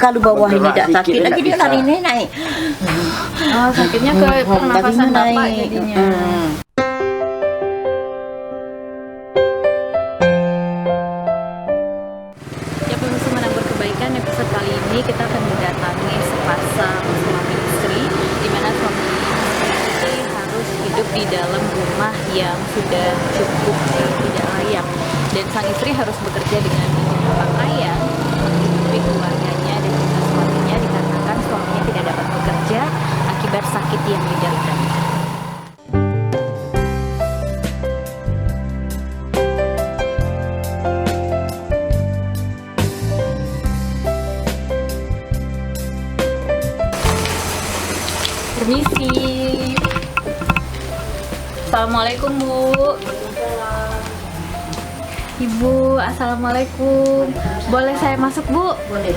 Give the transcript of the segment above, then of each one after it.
Kalau bawah ini tidak sakit lagi dia lari naik. Oh, sakitnya ke pernapasan bapak jadinya. Ya pemirsa Menabur Kebaikan, episode kali ini kita akan mendatangi sepasang suami istri, di mana suami istri harus hidup di dalam rumah yang sudah cukup tidak layak, dan sang istri harus bekerja dengan pakaian menghidupi keluarganya dan juga suaminya, dikarenakan suaminya tidak dapat bekerja akibat sakit yang diderita. Permisi. Assalamualaikum, Bu. Ibu, assalamualaikum. Boleh saya masuk, Bu? Boleh.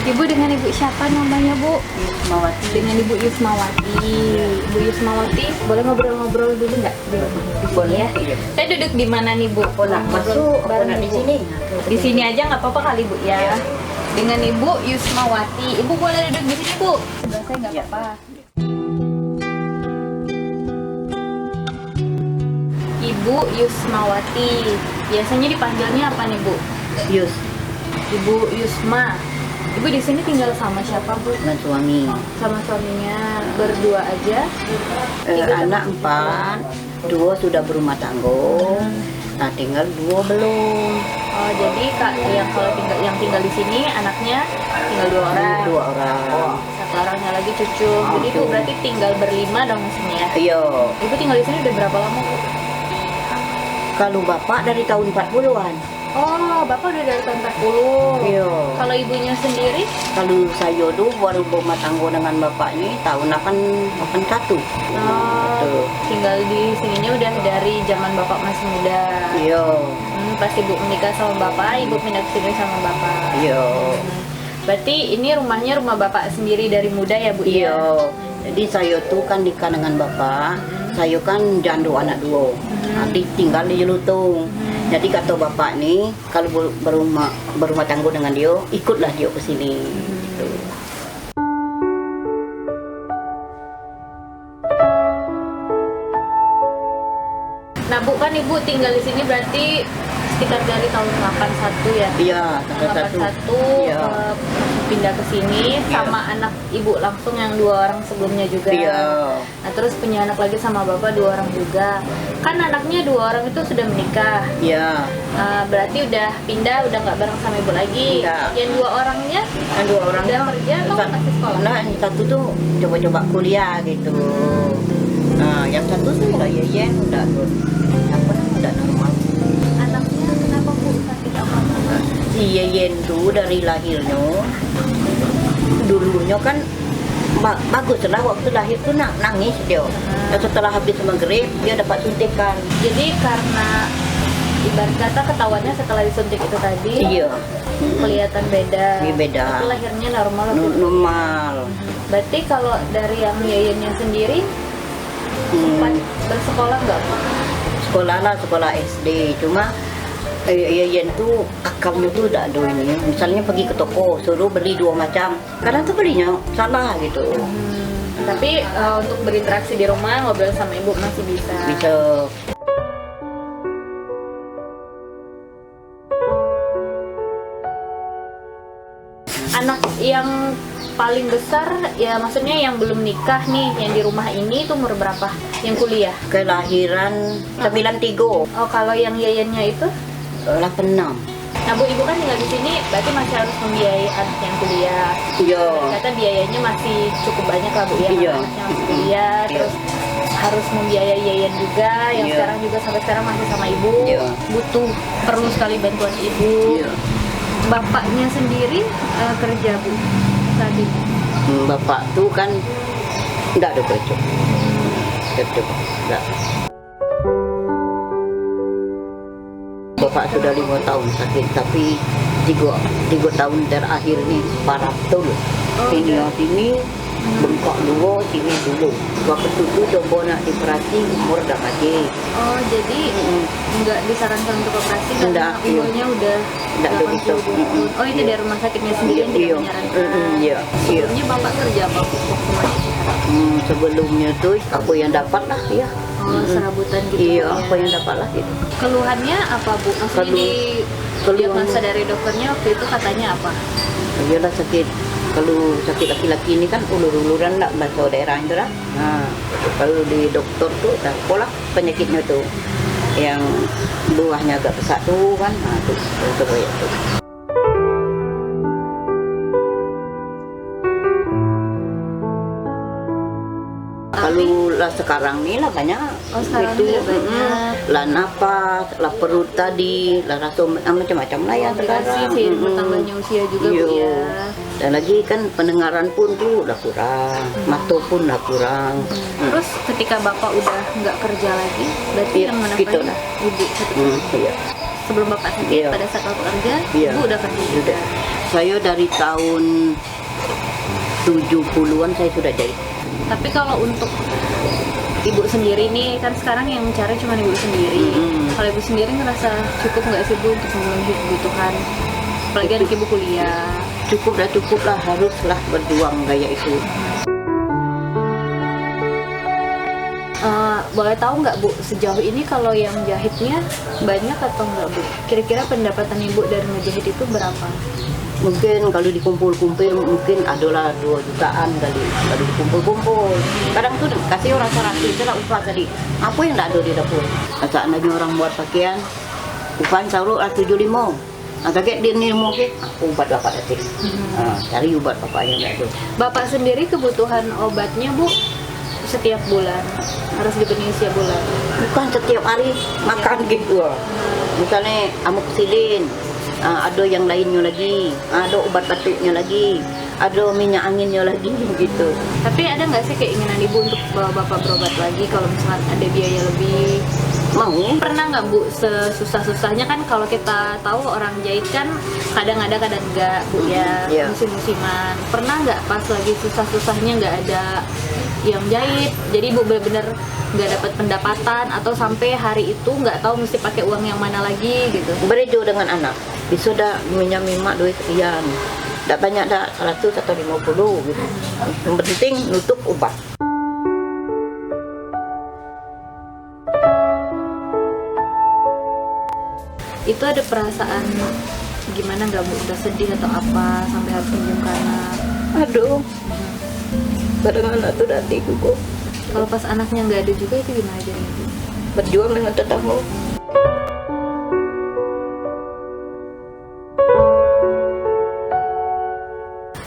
Ibu dengan Ibu siapa namanya, Bu? Yusmawati. Dengan Ibu Yusmawati. Ibu Yusmawati, boleh ngobrol-ngobrol dulu nggak di rumah? Boleh ya? Saya duduk di mana nih, Bu? Pola masuk bareng di Ibu. sini. Di sini aja nggak apa-apa kali, Bu ya. Dengan Ibu Yusmawati. Ibu boleh duduk di sini, Bu. Sebelah saya nggak apa-apa. Ibu Yusmawati. Biasanya dipanggilnya apa nih, Bu? Yus Ibu Yusma. Ibu di sini tinggal sama siapa, Bu? dengan suami. Sama suaminya berdua aja. Anak 4, 2 sudah berumah tangga. Nah, tinggal 2 belum. Oh, jadi Kak yang tinggal di sini anaknya tinggal 2 orang. 2 orang. Satu orangnya lagi cucu. Jadi Ibu berarti tinggal berlima dong di sini ya. Iya. Ibu tinggal di sini udah berapa lama, Bu? Kalau bapak dari tahun 40-an. Oh, Bapak udah dari tahun 40. Iya. Kalau ibunya sendiri? Kalau saya tuh baru berumah tangga dengan bapak ini tahun 81. Oh, tinggal di sininya udah dari zaman Bapak masih muda. Iya. Pas Ibu menikah sama Bapak, Ibu pindah ke sini sama Bapak. Iya. Berarti ini rumahnya rumah Bapak sendiri dari muda ya, Bu? Iya. Ya? Jadi saya tuh kan nikah dengan bapak. Saya kan janda anak 2. Nanti tinggal di Jelutung. Jadi kata bapak nih, kalau berumah tangga dengan dia, ikutlah dia ke sini. Gitu. Nah, Bu, kan Ibu tinggal di sini berarti sekitar dari tahun 81 ya? Iya, Tahun 81 Iya. pindah ke sini sama anak Ibu langsung yang 2 orang sebelumnya juga. Iya. Nah, terus punya anak lagi sama Bapak 2 orang juga. Kan anaknya 2 orang itu sudah menikah. Iya. Berarti udah pindah, udah nggak bareng sama Ibu lagi. Iya. Yang 2 orangnya Kan 2 orang udah kerja atau masih sekolah? Nah, yang satu tuh coba-coba kuliah gitu. Nah, yang satu sih udah yeyen, udah normal. Anaknya kenapa, Bu, sakit apa? Si yeyen tuh dari lahirnya, dulunya kan bagus lah, waktu lahir tuh nangis dia. Dan setelah habis maghrib dia dapat suntikan. Jadi karena ibarat kata ketahuannya setelah disuntik itu tadi, Iya. kelihatan beda. Iya, beda. Tapi lahirnya normal. waktu itu. Normal. Berarti kalau dari yang Yeyennya sendiri sempat bersekolah nggak, Bu? Sekolah lah, sekolah SD. Cuma yeyen tuh akalnya tuh udah ada ini. Misalnya pergi ke toko, suruh beli 2 macam. Kadang tuh belinya salah gitu. Tapi untuk berinteraksi di rumah, ngobrol sama Ibu masih bisa. Bisa. Anak yang paling besar ya, maksudnya yang belum nikah nih, yang di rumah ini tuh umur berapa? Yang kuliah? Kelahiran 93, Oh, kalau yang Yeyennya itu? 86. Nah, Bu, Ibu kan tinggal di sini, berarti masih harus membiayai anak yang kuliah. Iya. Kata biayanya masih cukup banyak lah, Bu, ya. Iya. Anaknya masih kuliah, Iya. terus harus membiayai Yeyen juga, yang Iya. sekarang juga sampai sekarang masih sama Ibu. Iya. Perlu sekali bantuan Ibu. Iya. Bapaknya sendiri kerja, Bu, saat ini? Bapak tuh kan enggak ada kerja. Enggak. Bapak sudah 5 tahun sakit, tapi 3 tahun terakhir nih parah betul. Sini bengkok dulu, sini dulu. Waktu itu coba nak diperhati umur dah mati. Oh, jadi nggak disarankan untuk operasi karena Enggak, iya. umurnya udah Nggak begitu. 82 tahun. Oh, itu dari rumah sakitnya sendiri yang tidak menyarankan. Iya, iya. Sebelumnya Bapak kerja apa Bu, waktu masih sehat? Sebelumnya tuh apa yang dapat lah ya. Oh, serabutan gitu Iya, ya. apa yang dapat lah gitu. Keluhannya apa Bu? Maksudnya di Keluhan- diagnosa dari dokternya waktu itu katanya apa? Iyalah sakit. Kalau sakit laki-laki ini kan ulur-uluran lah bahasa daerah itu lah. Nah, kalau di dokter tuh dah pola penyakitnya tuh yang luahnya agak besar tuh kan. Nah, tuh ya tuh. Kalau lah sekarang nih lah banyak. Oh, sekarang udah banyak. Lah napas, lah perut tadi, lah rasa macam-macam lah ya Komplikasi sekarang. sih bertambahnya usia juga Bu Iya. ya. Dan lagi kan pendengaran pun tuh udah kurang, mata pun udah kurang. Terus ketika Bapak udah nggak kerja lagi, berarti Iya, yang gitu menempatin lah. Ibu satu-satunya. Iya. Sebelum Bapak sakit, Iya. pada saat Bapak kerja, Iya. Ibu udah kerja juga. Udah. Saya dari tahun 70-an saya sudah jahit. Tapi kalau untuk Ibu sendiri nih, kan sekarang yang mencari cuma Ibu sendiri. Kalau Ibu sendiri ngerasa cukup nggak sih Bu untuk memenuhi kebutuhan? Apalagi anak Ibu kuliah. Cukup lah, haruslah berjuang kayak itu. Boleh tahu nggak Bu, sejauh ini kalau yang jahitnya banyak atau nggak Bu? Kira-kira pendapatan Ibu dari ngejahit itu berapa? Mungkin kalau dikumpul-kumpul mungkin adalah 2 jutaan kali kalau dikumpul-kumpul. Kadang tuh kasih orang 100 itu lah upah tadi. Apa yang tak ada di dapur? Seandainya orang buat pakaian, upah saruh 75. Kakek dia nih mau ke, aku ubat bapak tadi. Cari ubat bapak yang nggak ada. Bapak sendiri kebutuhan obatnya Bu setiap bulan harus dipenuhi setiap bulan. Bukan setiap hari makan gitu. Misalnya amoxicillin, ada yang lainnya lagi, ada obat batuknya lagi, ada minyak anginnya lagi gitu. Tapi ada nggak sih keinginan Ibu untuk bawa Bapak berobat lagi kalau misalkan ada biaya lebih? Mau? Pernah nggak Bu sesusah-susahnya kan kalau kita tahu orang jahit kan kadang ada kadang enggak Bu ya, Iya. musim-musiman. Pernah nggak pas lagi susah-susahnya nggak ada yang jahit, jadi Ibu benar-benar nggak dapat pendapatan atau sampai hari itu nggak tahu mesti pakai uang yang mana lagi gitu? Berejo dengan anak, bisa dah minyak duit sekian. Tak banyak dah 100 atau 50 gitu. Yang penting nutup obat. Itu ada perasaan gimana nggak Bu? Udah sedih atau apa sampai harus minjem ke anak? Aduh, kadang anak tuh nanti kok Kalau pas anaknya nggak ada juga itu gimana jadinya Bu? berjuang dengan tetangga.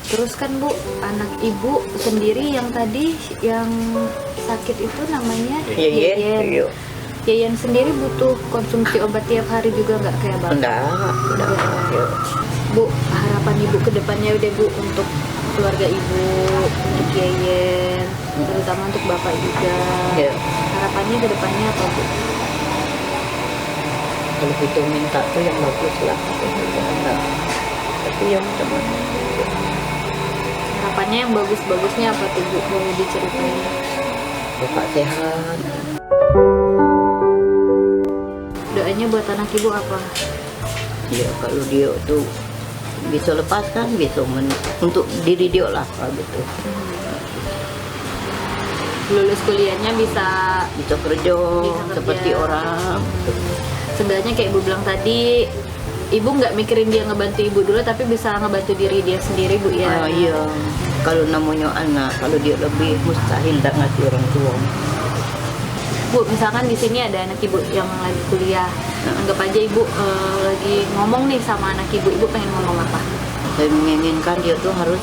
Terus kan Bu, anak Ibu sendiri yang tadi yang sakit itu namanya Yeyen. Iya. Yeyen sendiri butuh konsumsi obat tiap hari juga nggak kayak Bapak? Enggak. Iya. Bu, harapan Ibu ke depannya udah Bu untuk keluarga Ibu, untuk Yeyen, terutama untuk Bapak juga. Iya. Harapannya ke depannya apa Bu? Kalau kita minta tuh yang bagus lah. Enggak. Tapi yang macam-macam. Harapannya yang bagus-bagusnya apa tuh Bu? Boleh diceritain? Bapak sehat. Doanya buat anak Ibu apa? Ya kalau dia tuh bisa lepaskan, bisa untuk diri dia lah gitu. Lulus kuliahnya bisa Bisa kerja kerja. seperti orang. seenggaknya kayak Ibu bilang tadi, Ibu nggak mikirin dia ngebantu Ibu dulu, tapi bisa ngebantu diri dia sendiri Bu ya. Iya. Kalau namanya anak, kalau dia lebih mustahil tak ngasih orang tua. Bu, misalkan di sini ada anak Ibu yang lagi kuliah, anggap aja Ibu lagi ngomong nih sama anak Ibu pengen ngomong apa? Saya menginginkan dia tuh harus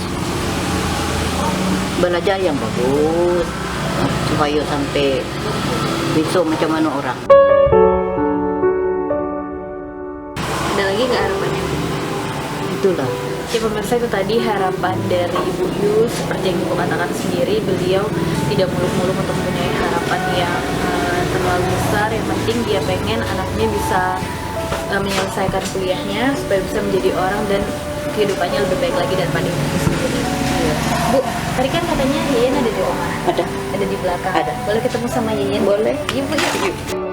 belajar yang bagus supaya sampai bisa macam mana orang. Ada lagi nggak harapannya Bu? Itulah. Ya pemirsa, itu tadi harapan dari Ibu Yu. Seperti yang Ibu katakan sendiri, beliau tidak muluk-muluk untuk mempunyai harapan yang terlalu besar. Yang penting dia pengen anaknya bisa menyelesaikan kuliahnya supaya bisa menjadi orang dan kehidupannya lebih baik lagi daripada ibunya sendiri. Bu, tadi kan katanya Yeyen ada di rumah? Ada. Ada di belakang? Ada. Boleh ketemu sama Yeyen? Boleh. Yuk, Bu, yuk.